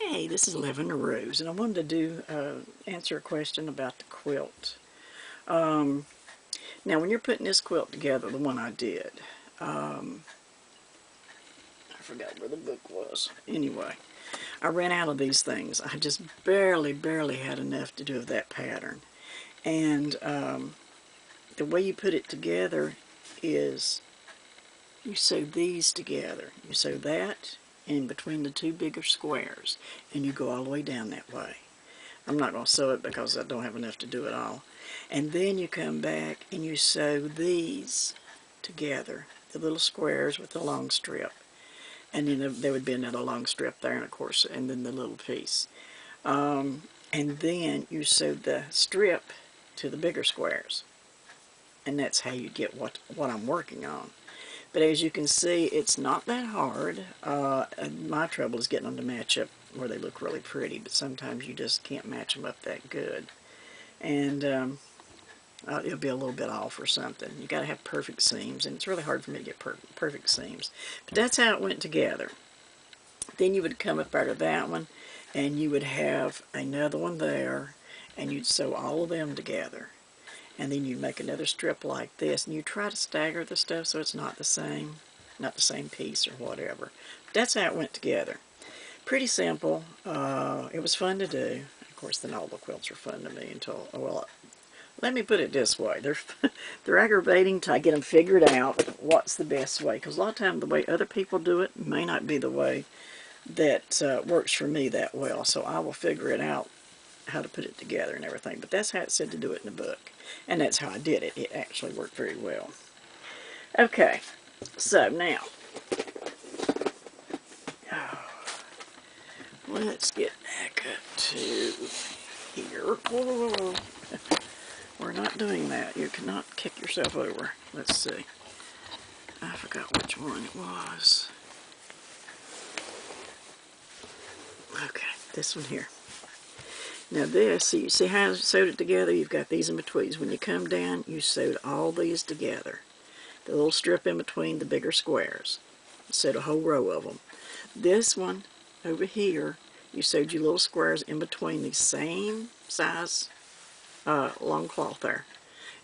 Hey, this is Lavender Rose, and I wanted to answer a question about the quilt. Um, Now, when you're putting this quilt together, the one I did, I forgot where the book was. Anyway, I ran out of these things. I just barely had enough to do of that pattern. And the way you put it together is you sew these together. You sew that in between the two bigger squares, and you go all the way down that way. I'm not going to sew it because I don't have enough to do it all. And then you come back and you sew these together, the little squares with the long strip. And then there would be another long strip there, and of course, and then the little piece. And then you sew the strip to the bigger squares. And that's how you get what I'm working on. But as you can see, it's not that hard. My trouble is getting them to match up where they look really pretty, but sometimes you just can't match them up that good. And it'll be a little bit off or something. You got to have perfect seams, and it's really hard for me to get perfect seams. But that's how it went together. Then you would come up out of that one, and you would have another one there, and you'd sew all of them together. And then you make another strip like this, and you try to stagger the stuff so it's not the same piece or whatever. But that's how it went together. Pretty simple. It was fun to do. Of course, then all the quilts are fun to me until, well, let me put it this way. They're aggravating till I get them figured out what's the best way. Because a lot of times the way other people do it may not be the way that works for me that well. So I will figure it out how to put it together and everything. But that's how it said to do it in the book. And that's how I did it. It actually worked very well. Okay, so now, let's get back up to here. Whoa. We're not doing that. You cannot kick yourself over. Let's see. I forgot which one it was. Okay, this one here. Now this, so you see how I sewed it together? You've got these in between. When you come down, you sewed all these together. The little strip in between the bigger squares. You sewed a whole row of them. This one over here, you sewed your little squares in between these same size long cloth there.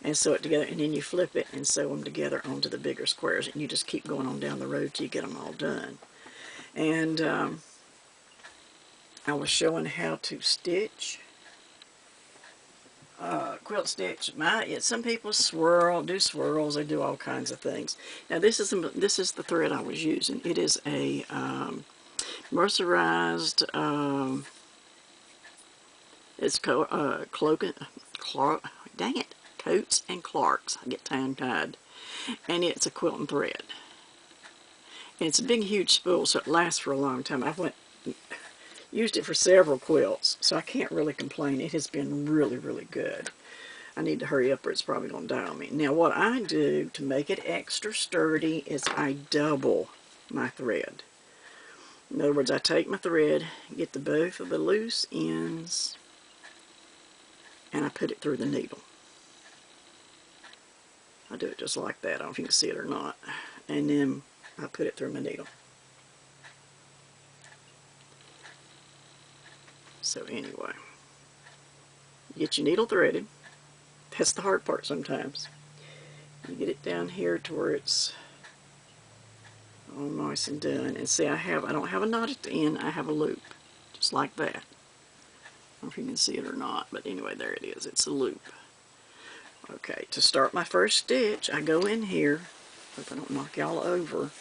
And sew it together, and then you flip it and sew them together onto the bigger squares. And you just keep going on down the road till you get them all done. And I was showing how to stitch, quilt stitch. Some people do swirls, they do all kinds of things. Now this is the thread I was using. It is a mercerized, it's dang it, Coats and Clarks. I get tongue-tied. And it's a quilting thread. And it's a big, huge spool, so it lasts for a long time. I've used it for several quilts, so I can't really complain. It has been really, really good. I need to hurry up or it's probably going to die on me. Now what I do to make it extra sturdy is I double my thread. In other words, I take my thread, get both of the loose ends, and I put it through the needle. I do it just like that. I don't know if you can see it or not. And then I put it through my needle. So anyway, get your needle threaded. That's the hard part sometimes. You get it down here to where it's all nice and done. And see, I don't have a knot at the end. I have a loop, just like that. I don't know if you can see it or not, but anyway, there it is. It's a loop. Okay, to start my first stitch, I go in here. Hope I don't knock y'all over.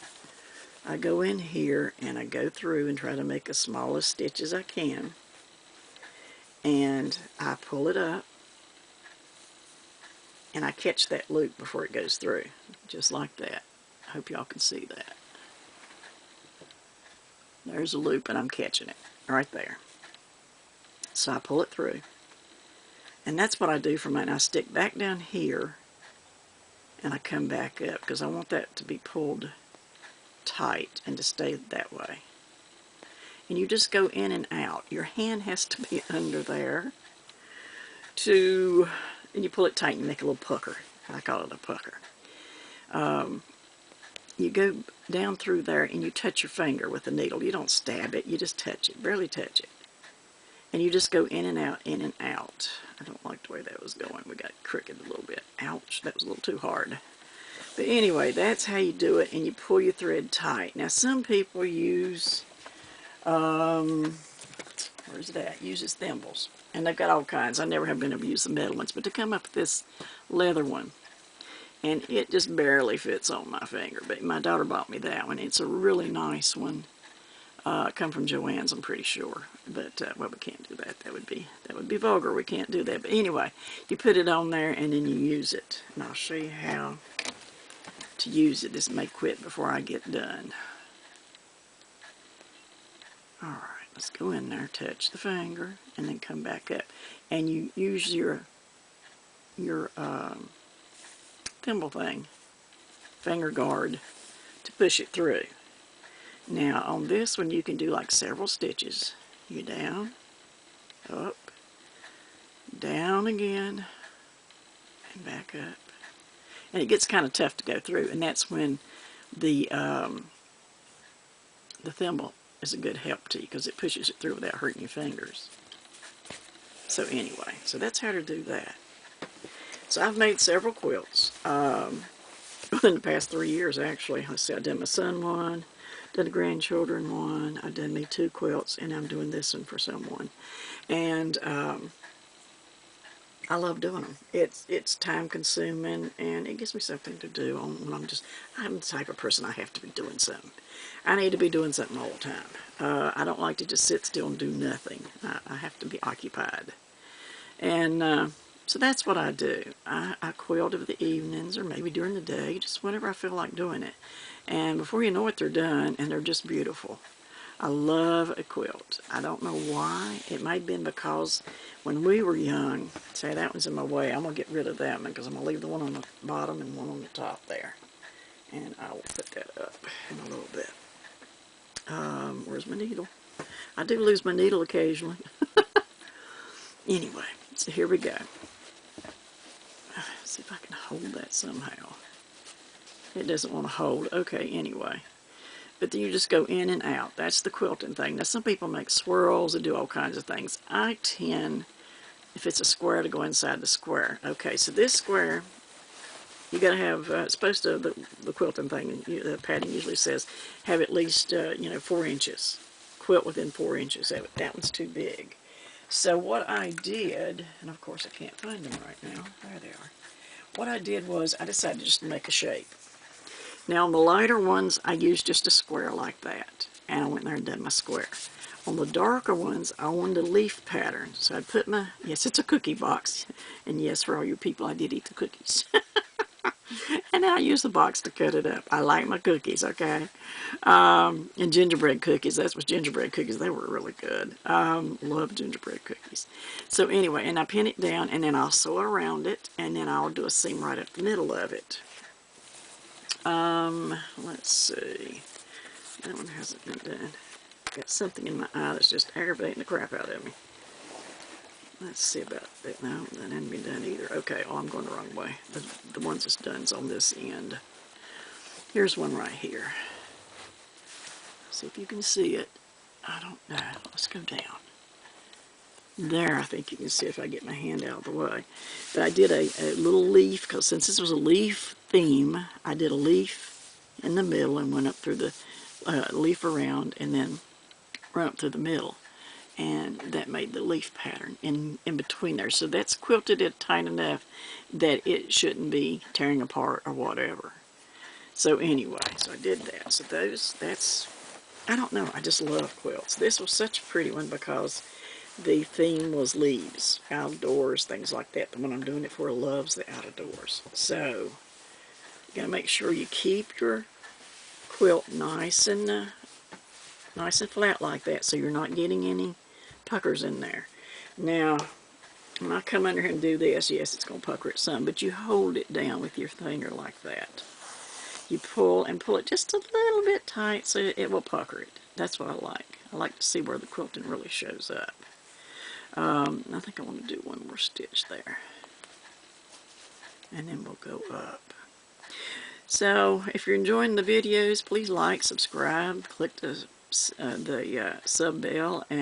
I go in here and I go through and try to make as small a stitch as I can. And I pull it up. And I catch that loop before it goes through. Just like that. I hope y'all can see that. There's a loop and I'm catching it. Right there. So I pull it through. And that's what I do for mine. I stick back down here and I come back up because I want that to be pulled tight and to stay that way. And you just go in and out. Your hand has to be under there and you pull it tight and make a little pucker. I call it a pucker. you go down through there and you touch your finger with the needle. You don't stab it, you just touch it, barely touch it. And you just go in and out, in and out. I don't like the way that was going. We got crooked a little bit. Ouch, that was a little too hard. But anyway, that's how you do it, and you pull your thread tight. Now, some people use, where's that? Uses thimbles. And they've got all kinds. I never have been able to use the metal ones, but to come up with this leather one, and it just barely fits on my finger. But my daughter bought me that one. It's a really nice one. Come from Joann's, I'm pretty sure. But well, we can't do that. That would be vulgar. We can't do that. But anyway, you put it on there and then you use it. And I'll show you how to use it. This may quit before I get done. All right, let's go in there, touch the finger, and then come back up. And you use your thimble thing, finger guard, to push it through. Now on this one you can do like several stitches. You down, up, down again, and back up. And it gets kind of tough to go through, and that's when the thimble is a good help to you because it pushes it through without hurting your fingers. So anyway, so that's how to do that. So I've made several quilts within the past 3 years actually. Let's see, I did my son one, did a grandchildren one, I did me 2 quilts, and I'm doing this one for someone. And I love doing them. It's time consuming, and it gives me something to do when I'm the type of person I have to be doing something. I need to be doing something all the time. I don't like to just sit still and do nothing. I have to be occupied. And so that's what I do. I quilt over the evenings or maybe during the day, just whenever I feel like doing it. And before you know it, they're done, and they're just beautiful. I love a quilt. I don't know why. It might have been because when we were young, say that one's in my way, I'm going to get rid of that one because I'm going to leave the one on the bottom and one on the top there. And I will put that up in a little bit. Where's my needle? I do lose my needle occasionally. Anyway, so here we go. Let's see if I can hold that somehow. It doesn't want to hold. Okay, anyway. But then you just go in and out. That's the quilting thing. Now, some people make swirls and do all kinds of things. I tend, if it's a square, to go inside the square. Okay, so this square, you got to have, it's supposed to, the quilting thing, the pattern usually says, have at least, 4 inches. Quilt within 4 inches. That one's too big. So what I did, and of course I can't find them right now. There they are. What I did was I decided just to make a shape. Now on the lighter ones, I used just a square like that. And I went there and done my square. On the darker ones, I wanted a leaf pattern. So I put my, yes, it's a cookie box. And yes, for all you people, I did eat the cookies. And then I used the box to cut it up. I like my cookies, okay? And gingerbread cookies. That's what gingerbread cookies. They were really good. Love gingerbread cookies. So anyway, and I pin it down, and then I'll sew around it, and then I'll do a seam right up the middle of it. Let's see. That one hasn't been done. Got something in my eye that's just aggravating the crap out of me. Let's see about that. No, that hasn't been done either. Okay, oh, I'm going the wrong way. The ones that's done is on this end. Here's one right here. See if you can see it. I don't know. Let's go down. There, I think you can see if I get my hand out of the way. But I did a little leaf, because since this was a leaf theme, I did a leaf in the middle and went up through the leaf around and then run up through the middle. And that made the leaf pattern in between there. So that's quilted it tight enough that it shouldn't be tearing apart or whatever. So anyway, so I did that. So that's, I don't know, I just love quilts. This was such a pretty one because the theme was leaves, outdoors, things like that. The one I'm doing it for loves the outdoors. So you gotta make sure you keep your quilt nice and flat like that, so you're not getting any puckers in there. Now, when I come under here and do this, yes, it's going to pucker it some, but you hold it down with your finger like that. You pull and pull it just a little bit tight so it will pucker it. That's what I like. I like to see where the quilting really shows up. I think I want to do one more stitch there. And then we'll go up. So if you're enjoying the videos, please like, subscribe, click the sub bell, and